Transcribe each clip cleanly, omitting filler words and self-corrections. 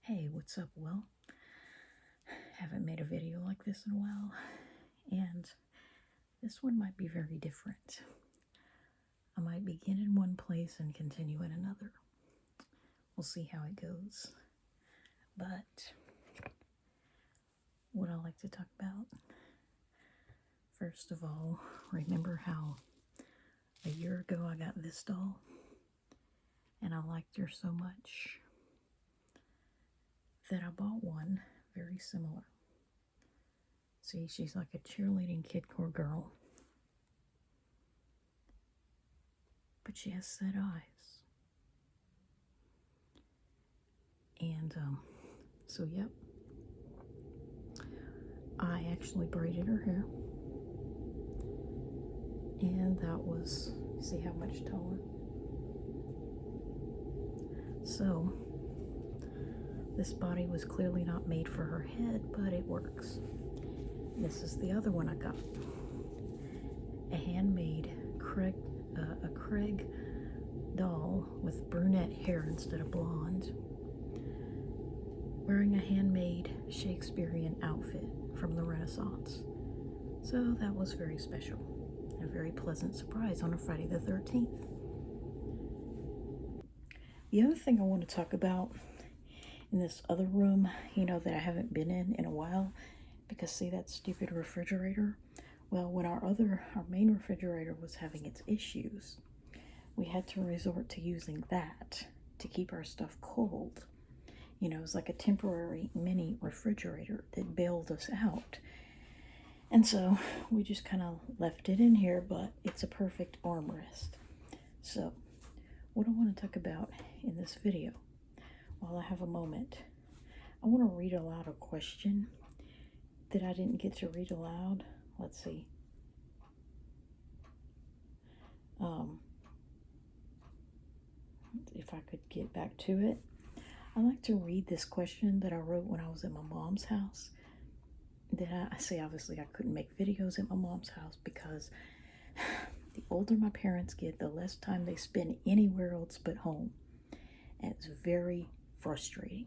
Hey, what's up? Well, haven't made a video like this in a while, and this one might be very different. I might begin in one place and continue in another. We'll see how it goes. But what I like to talk about, first of all, remember how a year ago I got this doll, and I liked her so much that I bought one very similar. See, she's like a cheerleading kidcore girl, but she has sad eyes. And so yep, I actually braided her hair, and that was, see how much taller? So this body was clearly not made for her head, but it works. This is the other one I got, a handmade Craig doll with brunette hair instead of blonde, wearing a handmade Shakespearean outfit from the Renaissance. So that was very special, a very pleasant surprise on a Friday the 13th. The other thing I want to talk about in this other room, that I haven't been in a while, because see that stupid refrigerator? Well, when our main refrigerator was having its issues, we had to resort to using that to keep our stuff cold. It was like a temporary mini refrigerator that bailed us out. And so we just kind of left it in here, but it's a perfect armrest. So what I want to talk about in this video, while I have a moment, I want to read aloud a question that I didn't get to read aloud. Let's see. If I could get back to it. I like to read this question that I wrote when I was at my mom's house. That I say, obviously, I couldn't make videos at my mom's house because the older my parents get, the less time they spend anywhere else but home. And it's very frustrating.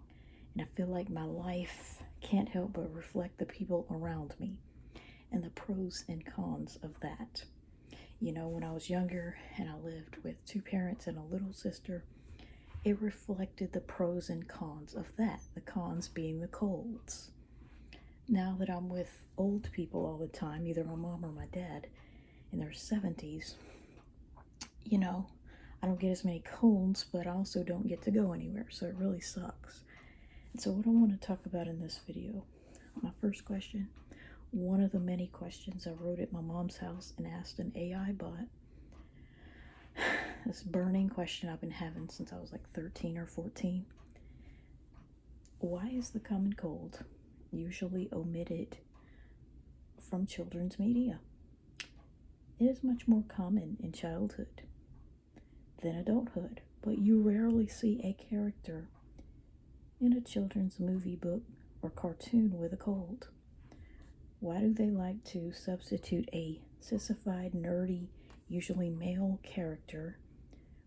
And I feel like my life can't help but reflect the people around me and the pros and cons of that. When I was younger and I lived with two parents and a little sister, it reflected the pros and cons of that, the cons being the colds. Now that I'm with old people all the time, either my mom or my dad, in their 70s, I don't get as many colds, but I also don't get to go anywhere, so it really sucks. And so what I want to talk about in this video, my first question, one of the many questions I wrote at my mom's house and asked an AI bot, this burning question I've been having since I was like 13 or 14. Why is the common cold usually omitted from children's media? It is much more common in childhood than adulthood, but you rarely see a character in a children's movie, book, or cartoon with a cold. Why do they like to substitute a sissified, nerdy, usually male character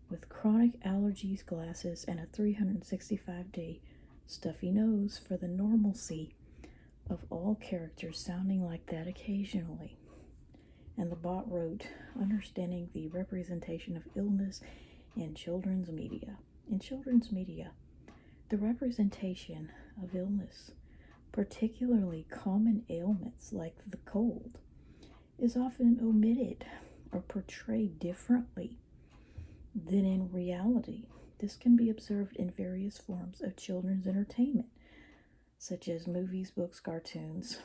with chronic allergies, glasses, and a 365-day stuffy nose for the normalcy of all characters sounding like that occasionally? And the bot wrote, understanding the representation of illness in children's media. In children's media, the representation of illness, particularly common ailments like the cold, is often omitted or portrayed differently than in reality. This can be observed in various forms of children's entertainment, such as movies, books, cartoons,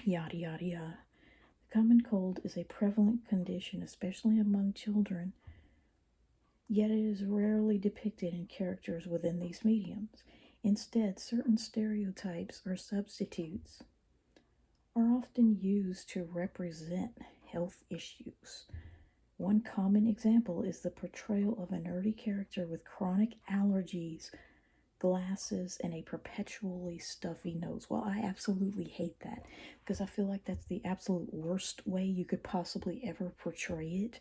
yada yada yada. The common cold is a prevalent condition, especially among children, yet it is rarely depicted in characters within these mediums. Instead, certain stereotypes or substitutes are often used to represent health issues. One common example is the portrayal of a nerdy character with chronic allergies, glasses, and a perpetually stuffy nose. Well, I absolutely hate that because I feel like that's the absolute worst way you could possibly ever portray it.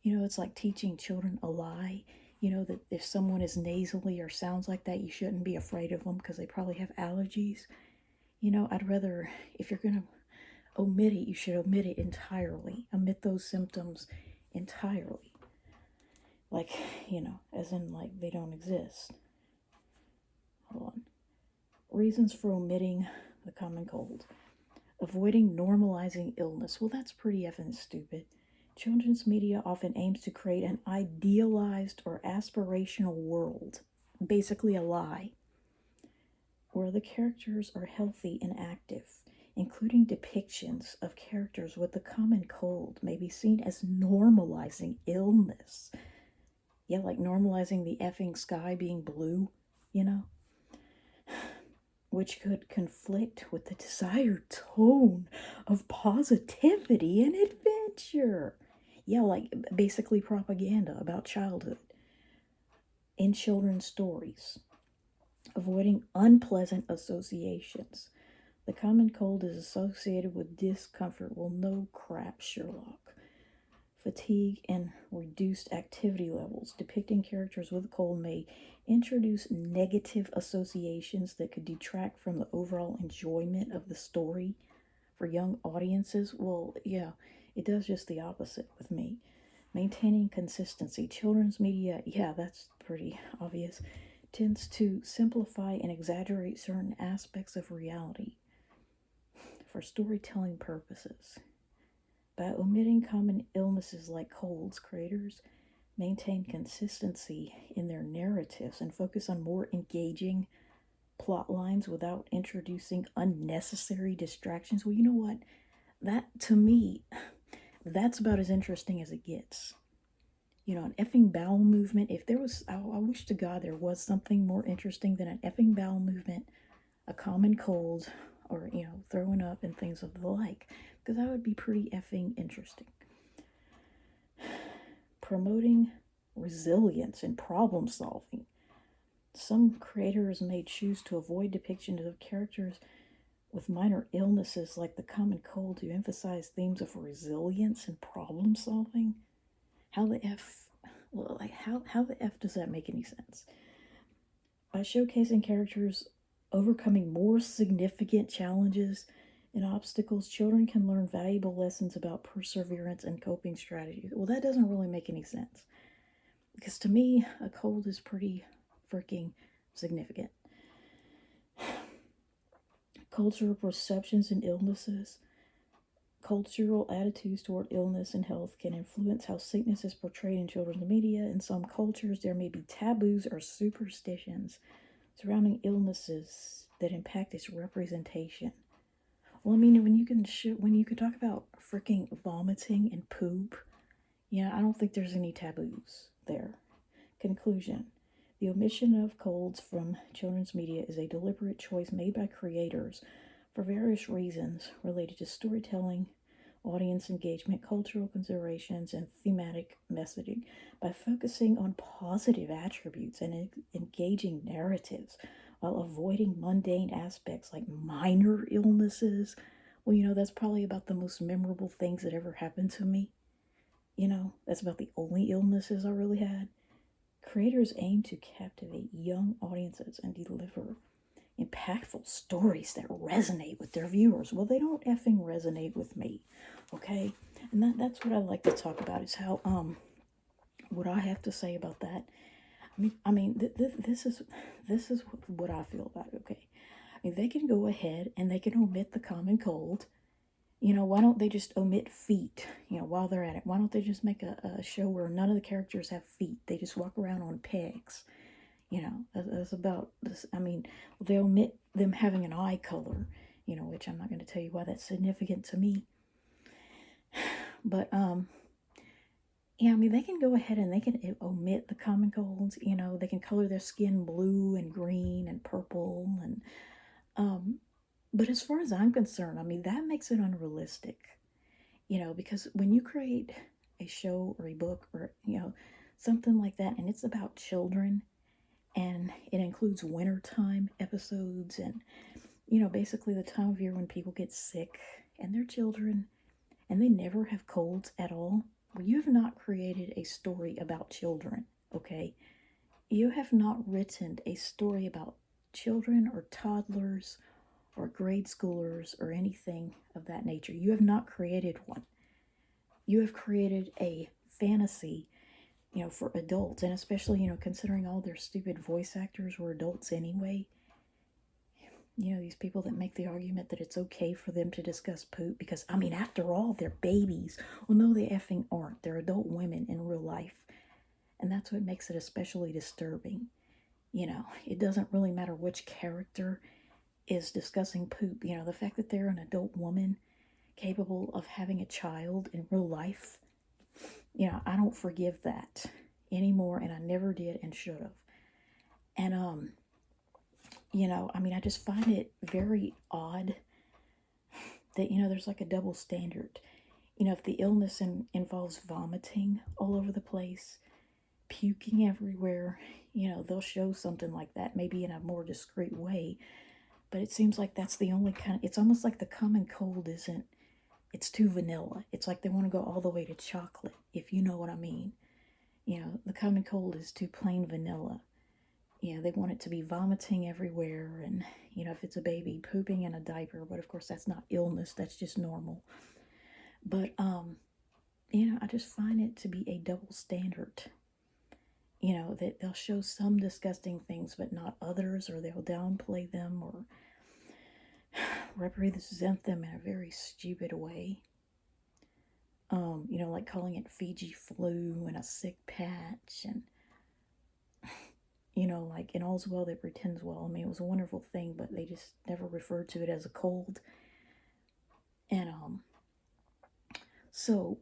It's like teaching children a lie You know, that if someone is nasally or sounds like that, you shouldn't be afraid of them because they probably have allergies. You know, I'd rather, if you're going to omit it, you should omit it entirely. Omit those symptoms entirely. Like, you know, as in, like, they don't exist. Hold on. Reasons for omitting the common cold. Avoiding normalizing illness. Well, that's pretty effing stupid. Children's media often aims to create an idealized or aspirational world, basically a lie, where the characters are healthy and active, including depictions of characters with the common cold may be seen as normalizing illness. Yeah, like normalizing the effing sky being blue, you know? Which could conflict with the desired tone of positivity and adventure. Yeah, like basically propaganda about childhood in children's stories. Avoiding unpleasant associations. The common cold is associated with discomfort. Well, no crap, Sherlock. Fatigue and reduced activity levels. Depicting characters with a cold may introduce negative associations that could detract from the overall enjoyment of the story for young audiences. Well, yeah, it does just the opposite with me. Maintaining consistency. Children's media, yeah, that's pretty obvious, tends to simplify and exaggerate certain aspects of reality for storytelling purposes. By omitting common illnesses like colds, creators maintain consistency in their narratives and focus on more engaging plot lines without introducing unnecessary distractions. Well, you know what? That, to me, that's about as interesting as it gets. You know, an effing bowel movement, if there was, I wish to God there was something more interesting than an effing bowel movement, a common cold, or, you know, throwing up and things of the like, because that would be pretty effing interesting. Promoting resilience and problem solving. Some creators may choose to avoid depictions of characters with minor illnesses like the common cold to emphasize themes of resilience and problem solving. How the F, well, like how the F does that make any sense? By showcasing characters overcoming more significant challenges and obstacles, children can learn valuable lessons about perseverance and coping strategies. Well, that doesn't really make any sense. Because to me, a cold is pretty freaking significant. Cultural perceptions and illnesses. Cultural attitudes toward illness and health can influence how sickness is portrayed in children's media. In some cultures, there may be taboos or superstitions surrounding illnesses that impact its representation. Well, I mean, when you can talk about freaking vomiting and poop, yeah, I don't think there's any taboos there. Conclusion. The omission of colds from children's media is a deliberate choice made by creators for various reasons related to storytelling, audience engagement, cultural considerations, and thematic messaging. By focusing on positive attributes and engaging narratives while avoiding mundane aspects like minor illnesses, well, you know, that's probably about the most memorable things that ever happened to me. You know, that's about the only illnesses I really had. Creators aim to captivate young audiences and deliver impactful stories that resonate with their viewers. Well, they don't effing resonate with me, okay? And that's what I like to talk about is how what I have to say about that. This is what I feel about it, okay? I mean, they can go ahead and they can omit the common cold. You know, why don't they just omit feet, you know, while they're at it? Why don't they just make a show where none of the characters have feet? They just walk around on pegs. You know, that's about this. I mean, they omit them having an eye color, you know, which I'm not going to tell you why that's significant to me. But, yeah, I mean, they can go ahead and they can omit the common colds, you know, they can color their skin blue and green and purple and, but as far as I'm concerned, I mean, that makes it unrealistic, you know, because when you create a show or a book or, you know, something like that, and it's about children, and it includes wintertime episodes and, you know, basically the time of year when people get sick and they're children and they never have colds at all, well, you have not created a story about children. okay? You have not written a story about children or toddlers or grade schoolers or anything of that nature. You have not created one. You have created a fantasy, for adults, and especially, considering all their stupid voice actors were adults anyway. These people that make the argument that it's okay for them to discuss poop because, after all, they're babies. Well, no, they effing aren't. They're adult women in real life. And that's what makes it especially disturbing. It doesn't really matter which character is discussing poop. The fact that they're an adult woman capable of having a child in real life, I don't forgive that anymore, and I never did and should have. And, I just find it very odd that, there's like a double standard. If the illness involves vomiting all over the place, puking everywhere, they'll show something like that, maybe in a more discreet way. But it seems like that's the only kind of, it's almost like the common cold isn't, it's too vanilla. It's like they want to go all the way to chocolate, if you know what I mean. The common cold is too plain vanilla. They want it to be vomiting everywhere, and, if it's a baby, pooping in a diaper. But of course, that's not illness, that's just normal. But, I just find it to be a double standard. That they'll show some disgusting things, but not others, or they'll downplay them or represent them in a very stupid way. Like calling it Fiji flu and a sick patch, and like in All's Well That Pretends Well. It was a wonderful thing, but they just never referred to it as a cold. And so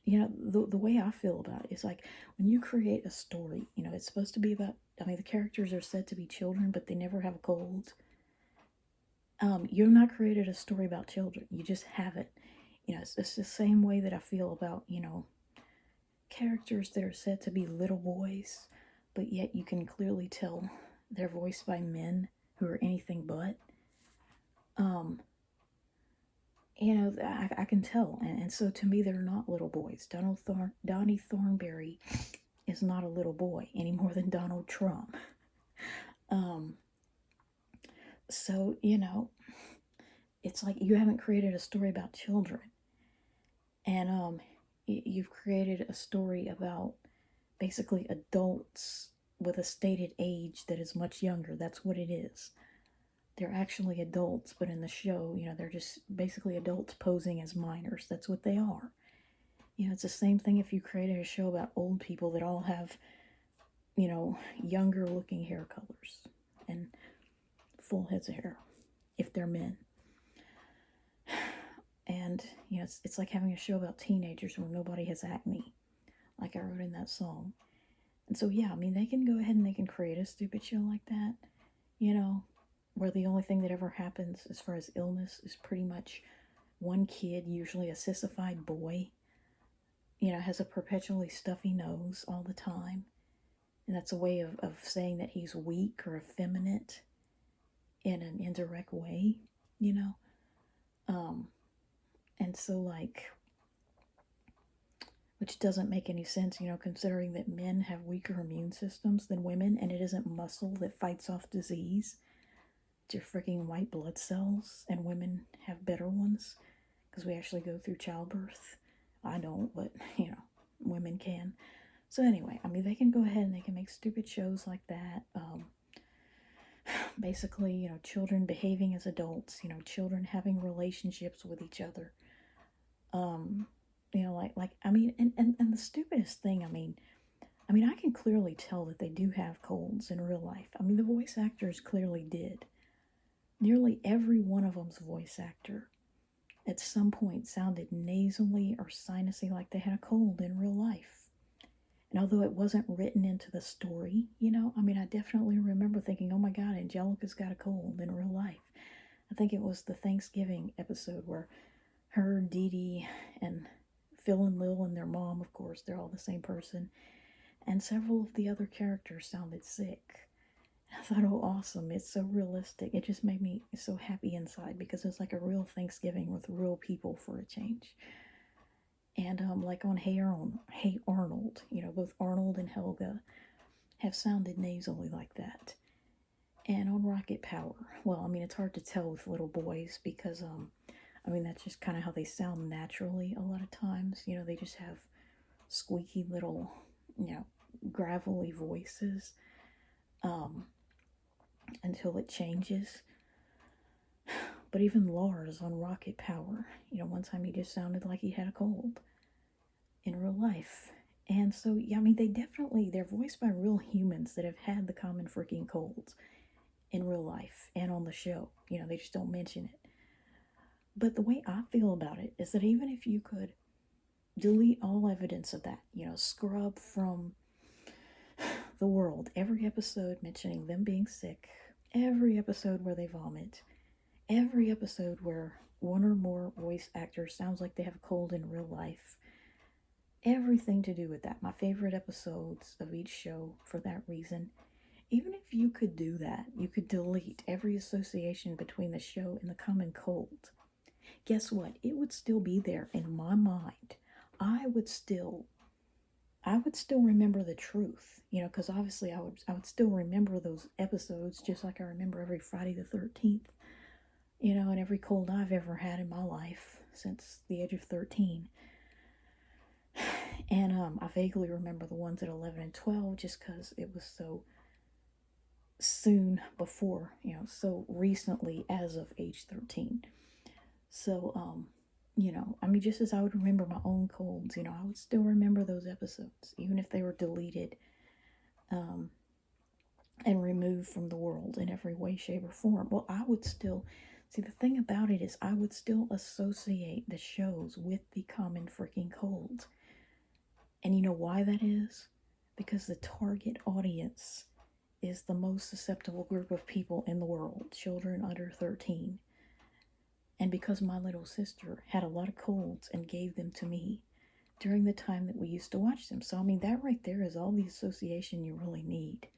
the way I feel about it is like when you create a story, it's supposed to be about, the characters are said to be children, but they never have a cold. You've not created a story about children. You just haven't. It's the same way that I feel about, characters that are said to be little boys, but yet you can clearly tell they're voiced by men who are anything but. I can tell. And so to me, they're not little boys. Donnie Thornberry is not a little boy any more than Donald Trump. So, it's like you haven't created a story about children. And you've created a story about basically adults with a stated age that is much younger. That's what it is. They're actually adults, but in the show, they're just basically adults posing as minors. That's what they are. It's the same thing if you created a show about old people that all have, younger looking hair colors and full heads of hair, if they're men. And, it's like having a show about teenagers where nobody has acne, like I wrote in that song. And so, yeah, they can go ahead and they can create a stupid show like that, where the only thing that ever happens as far as illness is pretty much one kid, usually a sissified boy, has a perpetually stuffy nose all the time. And that's a way of saying that he's weak or effeminate in an indirect way, And so, like, which doesn't make any sense, considering that men have weaker immune systems than women, and it isn't muscle that fights off disease. It's your freaking white blood cells, and women have better ones because we actually go through childbirth. I don't, but, women can. So anyway, they can go ahead and they can make stupid shows like that. Basically, children behaving as adults, children having relationships with each other. And the stupidest thing, I can clearly tell that they do have colds in real life. The voice actors clearly did. Nearly every one of them's voice actor at some point sounded nasally or sinusy like they had a cold in real life. And although it wasn't written into the story, I definitely remember thinking, oh my God, Angelica's got a cold in real life. I think it was the Thanksgiving episode where her, Dee Dee, and Phil and Lil and their mom, of course, they're all the same person, and several of the other characters sounded sick. And I thought, oh, awesome, it's so realistic. It just made me so happy inside because it's like a real Thanksgiving with real people for a change. And like on Hey Arnold, both Arnold and Helga have sounded nasally like that. And on Rocket Power, well, I mean, it's hard to tell with little boys because, I mean, that's just kind of how they sound naturally a lot of times. You know, they just have squeaky little, you know, gravelly voices until it changes. But even Lars on Rocket Power, you know, one time he just sounded like he had a cold in real life. And so, yeah, I mean, they're voiced by real humans that have had the common freaking colds in real life and on the show. You know, they just don't mention it. But the way I feel about it is that even if you could delete all evidence of that, you know, scrub from the world every episode mentioning them being sick, every episode where they vomit, every episode where one or more voice actors sounds like they have a cold in real life, everything to do with that. My favorite episodes of each show for that reason. Even if you could do that, you could delete every association between the show and the common cold. Guess what? It would still be there in my mind. I would still remember the truth, you know, because obviously I would still remember those episodes just like I remember every Friday the 13th, you know, and every cold I've ever had in my life since the age of 13. And I vaguely remember the ones at 11 and 12 just because it was so soon before, you know, so recently as of age 13. So, you know, I mean, just as I would remember my own colds, you know, I would still remember those episodes, even if they were deleted and removed from the world in every way, shape, or form. Well, I would still, see, the thing about it is I would still associate the shows with the common freaking cold. And you know why that is? Because the target audience is the most susceptible group of people in the world, children under 13. And because my little sister had a lot of colds and gave them to me during the time that we used to watch them. So, I mean, that right there is all the association you really need.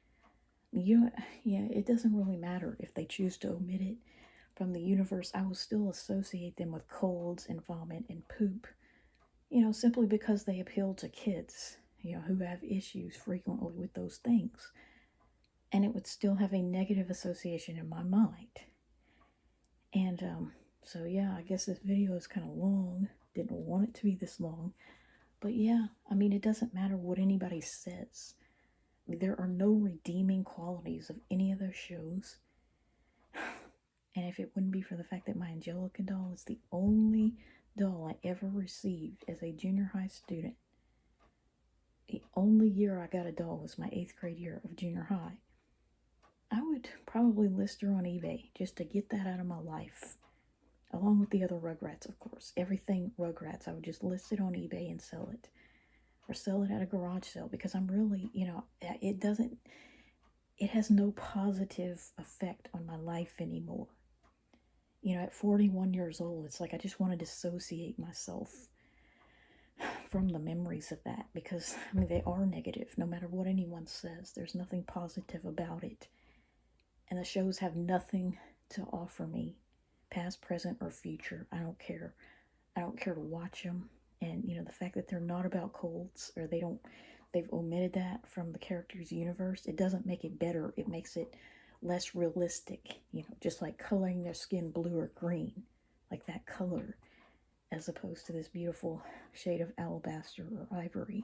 Yeah, it doesn't really matter if they choose to omit it from the universe. I will still associate them with colds and vomit and poop, you know, simply because they appeal to kids, you know, who have issues frequently with those things. And it would still have a negative association in my mind. And so yeah, I guess this video is kind of long. Didn't want it to be this long. But yeah, I mean, it doesn't matter what anybody says. There are no redeeming qualities of any of those shows. And if it wouldn't be for the fact that my Angelica doll is the only doll I ever received as a junior high student, the only year I got a doll was my 8th grade year of junior high. I would probably list her on eBay just to get that out of my life. Along with the other Rugrats, of course. Everything Rugrats, I would just list it on eBay and sell it. Or sell it at a garage sale because I'm really, you know, it has no positive effect on my life anymore. You know, at 41 years old, it's like I just want to dissociate myself from the memories of that because, I mean, they are negative. No matter what anyone says, there's nothing positive about it. And the shows have nothing to offer me, past, present, or future. I don't care. I don't care to watch them. And, you know, the fact that they're not about colds or they've omitted that from the character's universe, it doesn't make it better. It makes it less realistic, you know, just like coloring their skin blue or green, like that color, as opposed to this beautiful shade of alabaster or ivory.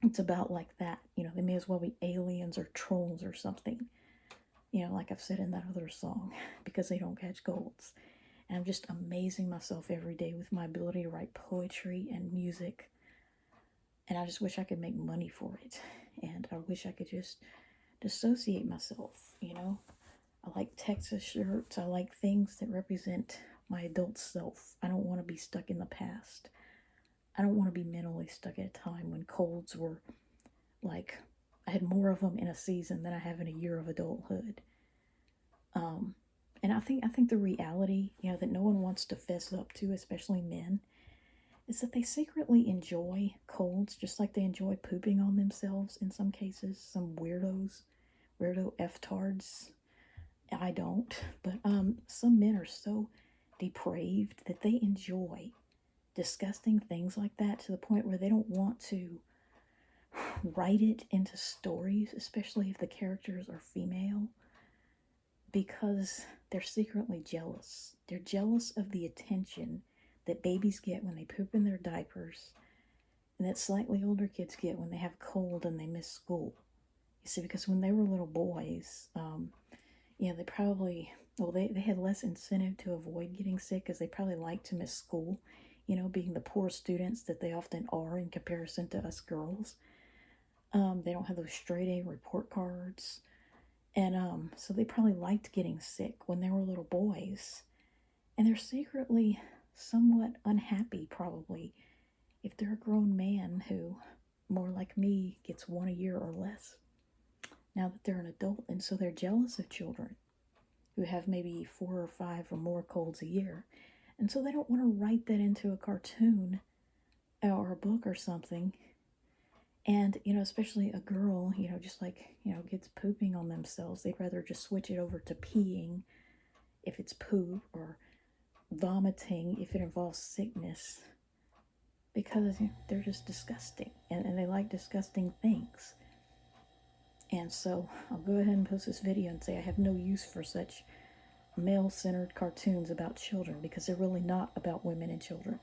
It's about like that, you know, they may as well be aliens or trolls or something, you know, like I've said in that other song, because they don't catch colds. And I'm just amazing myself every day with my ability to write poetry and music. And I just wish I could make money for it. And I wish I could just dissociate myself, you know. I like Texas shirts. I like things that represent my adult self. I don't want to be stuck in the past. I don't want to be mentally stuck at a time when colds were like, I had more of them in a season than I have in a year of adulthood. And I think the reality, you know, that no one wants to fess up to, especially men, is that they secretly enjoy colds just like they enjoy pooping on themselves in some cases. Some weirdo F-tards. I don't, but some men are so depraved that they enjoy disgusting things like that to the point where they don't want to write it into stories, especially if the characters are female, because they're secretly jealous. They're jealous of the attention that babies get when they poop in their diapers and that slightly older kids get when they have a cold and they miss school. You see, because when they were little boys, they probably, well, they had less incentive to avoid getting sick because they probably like to miss school, being the poor students that they often are in comparison to us girls. They don't have those straight A report cards. And so they probably liked getting sick when they were little boys. And they're secretly somewhat unhappy, probably, if they're a grown man who, more like me, gets one a year or less now that they're an adult. And so they're jealous of children who have maybe 4 or 5 or more colds a year. And so they don't want to write that into a cartoon or a book or something. And, especially a girl, just like, gets pooping on themselves, they'd rather just switch it over to peeing if it's poop, or vomiting if it involves sickness, because they're just disgusting and they like disgusting things. And so I'll go ahead and post this video and say I have no use for such male-centered cartoons about children, because they're really not about women and children.